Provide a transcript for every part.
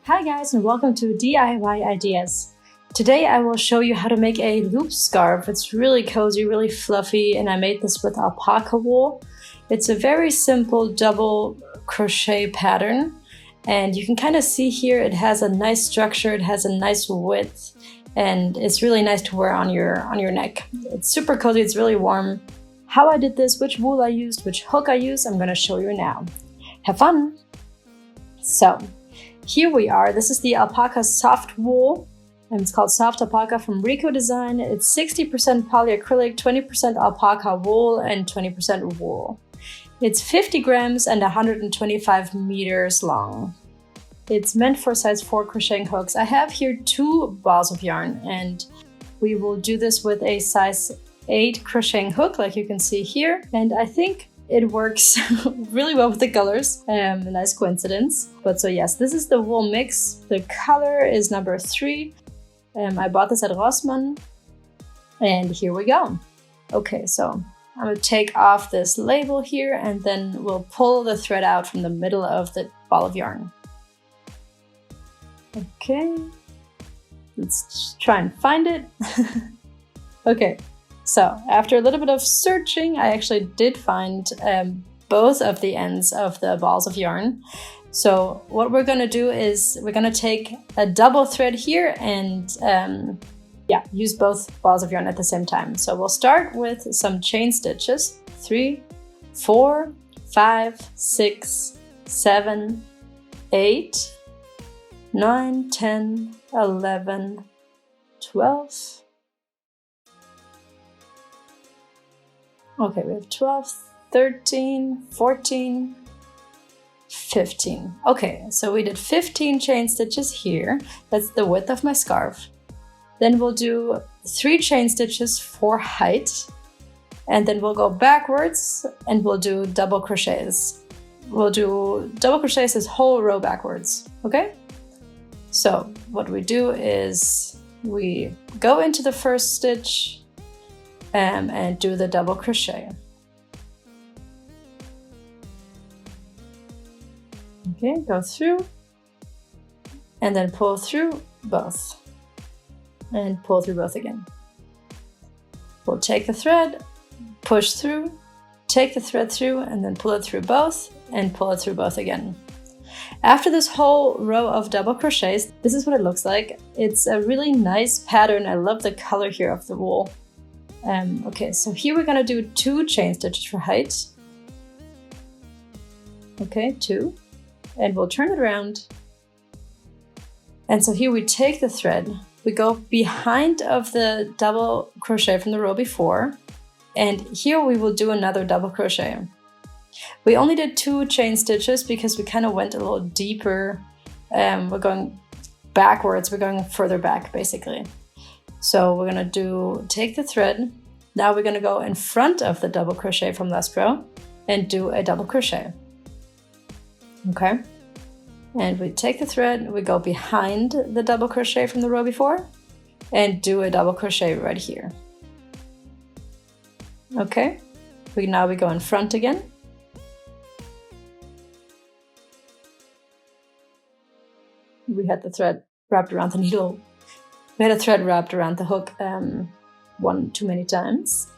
Hi guys, and welcome to DIY Ideas. Today I will show you how to make a loop scarf. It's really cozy, really fluffy, and I made this with alpaca wool. It's a very simple double crochet pattern, and you can kind of see here it has a nice structure, it has a nice width, and it's really nice to wear on your neck. It's super cozy, it's really warm. How I did this, which wool I used, which hook I used, I'm going to show you now. Have fun! So, here we are. This is the alpaca soft wool, and it's called Soft Alpaca from Rico Design. It's 60% polyacrylic, 20% alpaca wool, and 20% wool. It's 50 grams and 125 meters long. It's meant for size 4 crocheting hooks. I have here 2 balls of yarn, and we will do this with a size 8 crocheting hook, like you can see here. And I think it works really well with the colors. A nice coincidence. But so yes, this is the wool mix. The color is number 3. I bought this at Rossmann. And here we go. Okay, so I'm going to take off this label here and then we'll pull the thread out from the middle of the ball of yarn. Okay, let's try and find it. Okay. So after a little bit of searching, I actually did find both of the ends of the balls of yarn. So what we're going to do is we're going to take a double thread here and use both balls of yarn at the same time. So we'll start with some chain stitches. 3, 4, 5, 6, 7, 8, 9, 10, 11, 12. Okay, we have 12, 13, 14, 15. Okay, so we did 15 chain stitches here. That's the width of my scarf. Then we'll do 3 chain stitches for height. And then we'll go backwards and we'll do double crochets. We'll do double crochets this whole row backwards, okay? So what we do is we go into the first stitch, and do the double crochet. Okay, go through and then pull through both and pull through both again. We'll take the thread, push through, take the thread through and then pull it through both and pull it through both again. After this whole row of double crochets, this is what it looks like. It's a really nice pattern. I love the color here of the wool. Okay, so here we're gonna do 2 chain stitches for height. Okay, 2. And we'll turn it around. And so here we take the thread, we go behind of the double crochet from the row before, and here we will do another double crochet. We only did 2 chain stitches because we kind of went a little deeper. We're going backwards, we're going further back basically. So we're gonna take the thread. Now we're gonna go in front of the double crochet from last row and do a double crochet. Okay. And we take the thread, we go behind the double crochet from the row before and do a double crochet right here. Okay. Now we go in front again. We had the thread wrapped around the needle. We had a thread wrapped around the hook one too many times.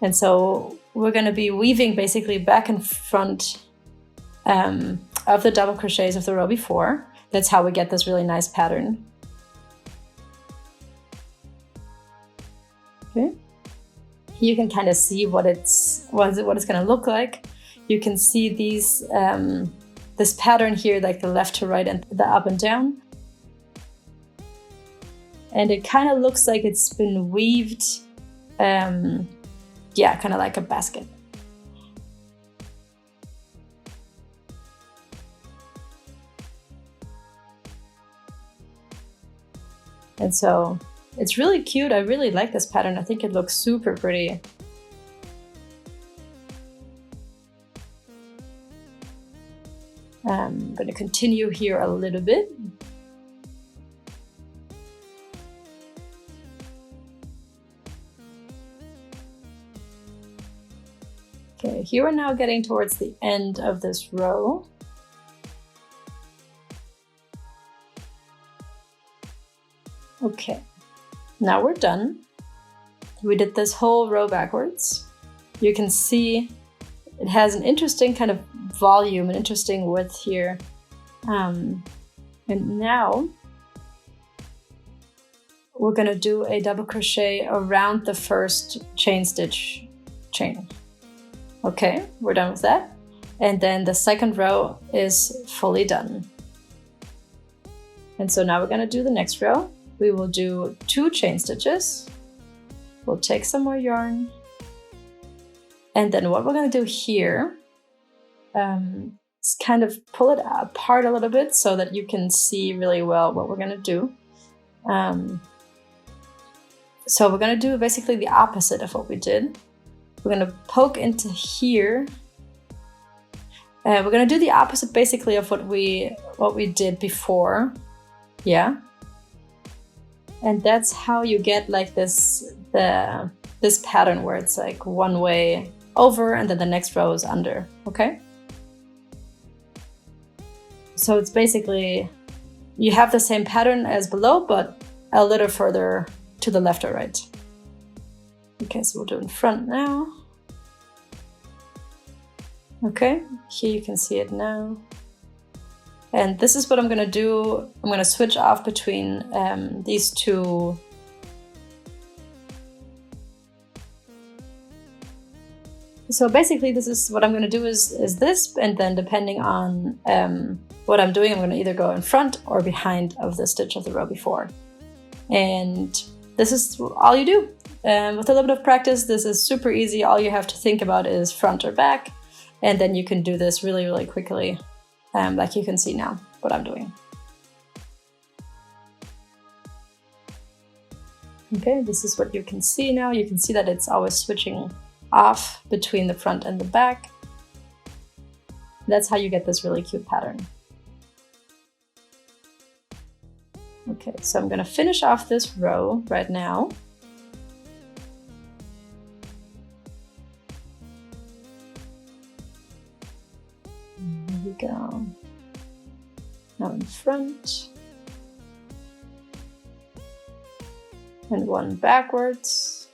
And so we're going to be weaving basically back and front of the double crochets of the row before. That's how we get this really nice pattern. Okay. Here you can kind of see what it's going to look like. You can see these this pattern here, like the left to right and the up and down. And it kind of looks like it's been weaved, kind of like a basket. And so it's really cute. I really like this pattern. I think it looks super pretty. I'm going to continue here a little bit. Okay, here we're now getting towards the end of this row. Okay, now we're done. We did this whole row backwards. You can see it has an interesting kind of volume, an interesting width here. And now we're gonna do a double crochet around the first chain stitch chain. Okay, we're done with that. And then the second row is fully done. And so now we're gonna do the next row. We will do 2 chain stitches. We'll take some more yarn. And then what we're gonna do here is kind of pull it apart a little bit so that you can see really well what we're gonna do. So we're gonna do basically the opposite of what we did. We're gonna poke into here. We're gonna do the opposite basically of what we did before. Yeah. And that's how you get like this pattern where it's like one way over and then the next row is under, okay? So it's basically, you have the same pattern as below, but a little further to the left or right. Okay, so we'll do in front now. Okay, here you can see it now. And this is what I'm gonna do. I'm gonna switch off between these two. So basically this is what I'm gonna do is this, and then depending on what I'm doing, I'm gonna either go in front or behind of the stitch of the row before. And this is all you do. With a little bit of practice, this is super easy. All you have to think about is front or back. And then you can do this really, really quickly, like you can see now what I'm doing. Okay, this is what you can see now. You can see that it's always switching off between the front and the back. That's how you get this really cute pattern. Okay, so I'm gonna finish off this row right now. There we go. Now in front. And one backwards.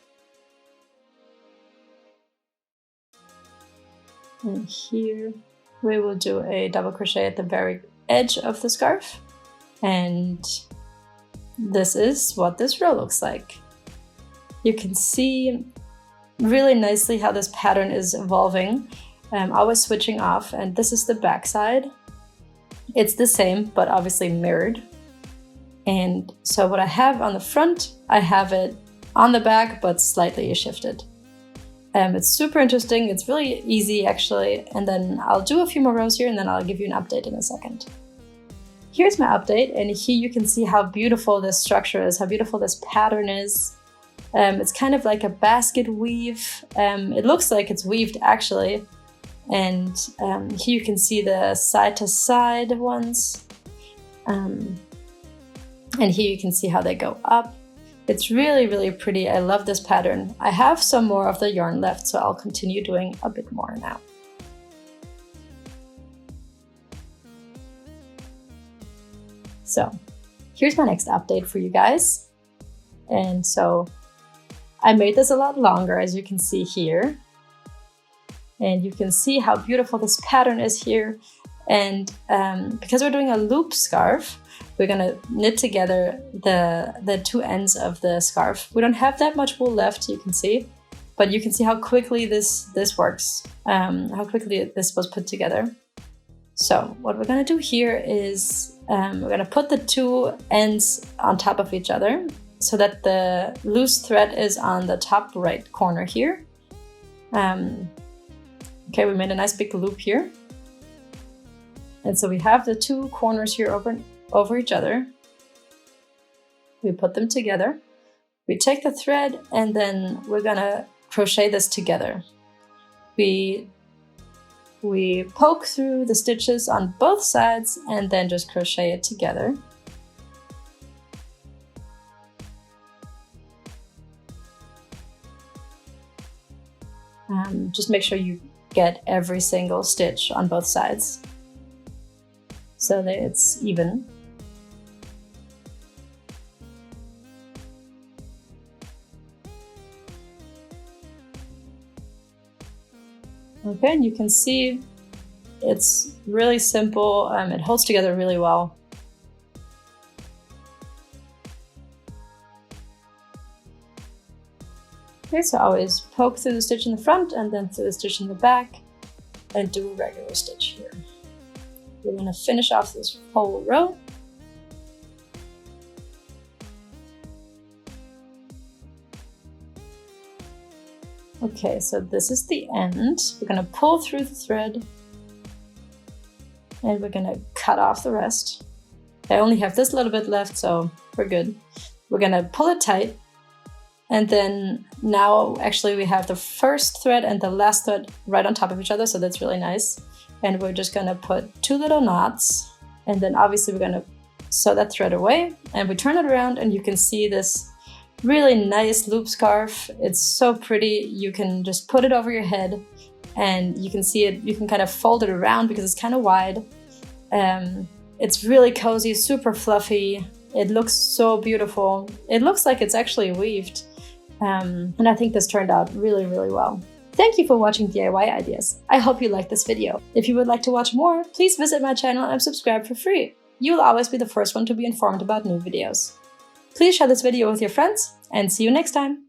And here we will do a double crochet at the very edge of the scarf. And this is what this row looks like. You can see really nicely how this pattern is evolving. Always switching off, and this is the back side. It's the same, but obviously mirrored. And so what I have on the front, I have it on the back, but slightly shifted. It's super interesting. It's really easy actually. And then I'll do a few more rows here and then I'll give you an update in a second. Here's my update, and here you can see how beautiful this structure is, how beautiful this pattern is. It's kind of like a basket weave. It looks like it's weaved actually. And here you can see the side to side ones. And here you can see how they go up. It's really, really pretty. I love this pattern. I have some more of the yarn left, so I'll continue doing a bit more now. So here's my next update for you guys. And so I made this a lot longer, as you can see here. And you can see how beautiful this pattern is here. And because we're doing a loop scarf, we're gonna knit together the two ends of the scarf. We don't have that much wool left, you can see, but you can see how quickly this works, how quickly this was put together. So what we're gonna do here is we're gonna put the two ends on top of each other so that the loose thread is on the top right corner here. Okay, we made a nice big loop here. And so we have the two corners here over each other. We put them together. We take the thread and then we're gonna crochet this together. We poke through the stitches on both sides and then just crochet it together. Just make sure you get every single stitch on both sides so that it's even. Okay, and you can see it's really simple. It holds together really well. Okay, so I always poke through the stitch in the front and then through the stitch in the back and do a regular stitch here. We're going to finish off this whole row. Okay, so this is the end. We're going to pull through the thread and we're going to cut off the rest. I only have this little bit left, so we're good. We're going to pull it tight. And then now actually we have the first thread and the last thread right on top of each other, so that's really nice. And we're just going to put 2 little knots, and then obviously we're going to sew that thread away, and we turn it around and you can see this really nice loop scarf. It's so pretty. You can just put it over your head and you can see it, you can kind of fold it around because it's kind of wide. It's really cozy, super fluffy. It looks so beautiful. It looks like it's actually weaved. And I think this turned out really, really well. Thank you for watching DIY Ideas. I hope you liked this video. If you would like to watch more, please visit my channel and subscribe for free. You will always be the first one to be informed about new videos. Please share this video with your friends and see you next time.